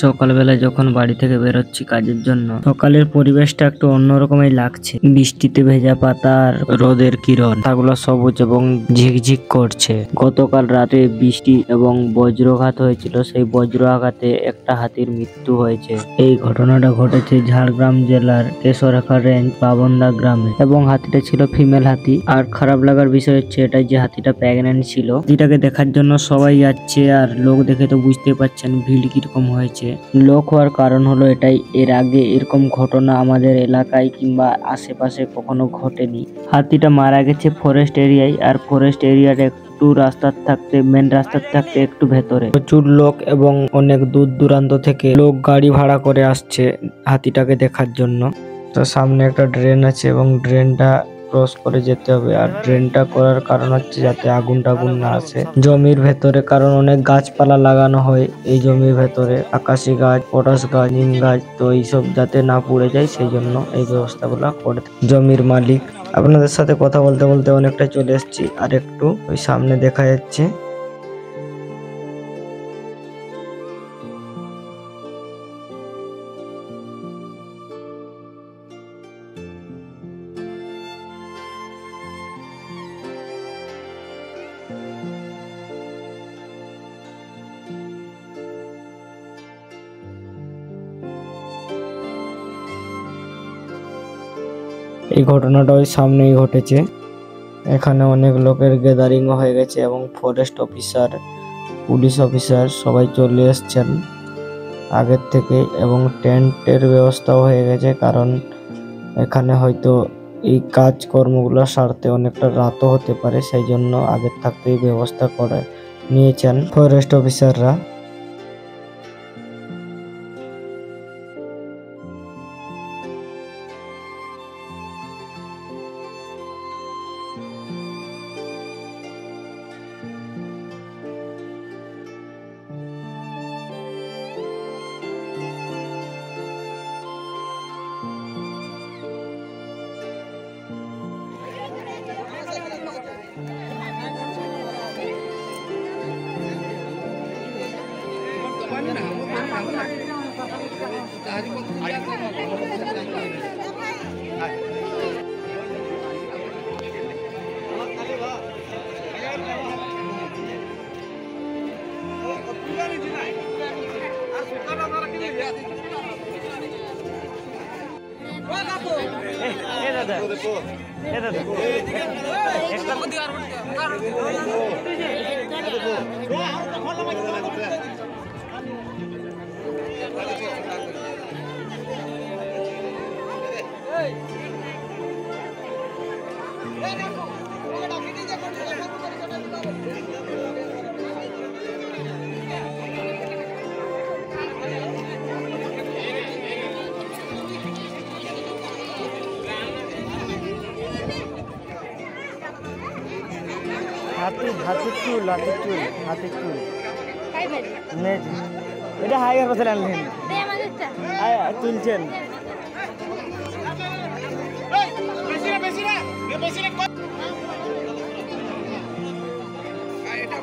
সকালবেলায় যখন বাড়ি থেকে বেরোচ্ছি কাজের জন্য, সকালের পরিবেশটা একটু অন্যরকমই লাগছে। বৃষ্টিতে ভেজা পাতা আর রোদের কিরণ, পাতাগুলো সবুজ এবং ঝিকঝিক করছে। গতকাল রাতে বৃষ্টি এবং বজ্রঘাত হয়েছিল, সেই বজ্র আঘাতে একটা হাতির মৃত্যু হয়েছে। এই ঘটনাটা ঘটেছে ঝাড়গ্রাম জেলার কেশরখা রেঞ্জ পাবন্দা গ্রামে, এবং হাতিটা ছিল ফিমেল হাতি। আর খারাপ লাগার বিষয় হচ্ছে এটাই যে হাতিটা প্রেগন্যান্ট ছিল। হাতিটাকে দেখার জন্য সবাই যাচ্ছে, আর লোক দেখে তো বুঝতে পারছেন ভিড় কিরকম হয়েছে। লোক হওয়ার কারণ হলো এটাই, এর আগে এরকম ঘটনা আমাদের এলাকায় কিংবা আশেপাশে কখনো ঘটেনি। হাতিটা মারা গেছে ফরেস্ট এরিয়ায়, আর ফরেস্ট এরিয়ার একটু রাস্তার থাকতে, মেন রাস্তার থাকতে একটু ভেতরে। প্রচুর লোক এবং অনেক দূর দূরান্ত থেকে লোক গাড়ি ভাড়া করে আসছে হাতিটাকে দেখার জন্য। তো সামনে একটা ড্রেন আছে এবং ড্রেনটা ক্রস করে যেতে হবে। আর ড্রেনটা করার কারণ হচ্ছে যাতে আগুন টাগুন না আসে জমির ভেতরে, কারণ অনেক গাছপালা লাগানো হয় এই জমির ভেতরে, আকাশি গাছ, পটাশ গাছ, নিম গাছ। তো এইসব যাতে না পুড়ে যায় সেই জন্য এই ব্যবস্থাগুলো করে জমির মালিক। আপনাদের সাথে কথা বলতে বলতে অনেকটা চলে এসেছি, আর একটু ওই সামনে দেখা যাচ্ছে। এই ঘটনাটা ওই সামনেই ঘটেছে। এখানে অনেক লোকের গ্যাদারিং হয়ে গেছে এবং ফরেস্ট অফিসার, পুলিশ অফিসার সবাই চলে এসছেন আগের থেকে, এবং টেন্টের ব্যবস্থাও হয়ে গেছে, কারণ এখানে হয়তো এই কাজকর্মগুলো সারতে অনেকটা রাতও হতে পারে, সেই জন্য আগের থাকতেই ব্যবস্থা করে নিয়েছেন ফরেস্ট অফিসাররা। হাতির চুল এটা হাইগার বছর আনলেন তুলছেন। এটা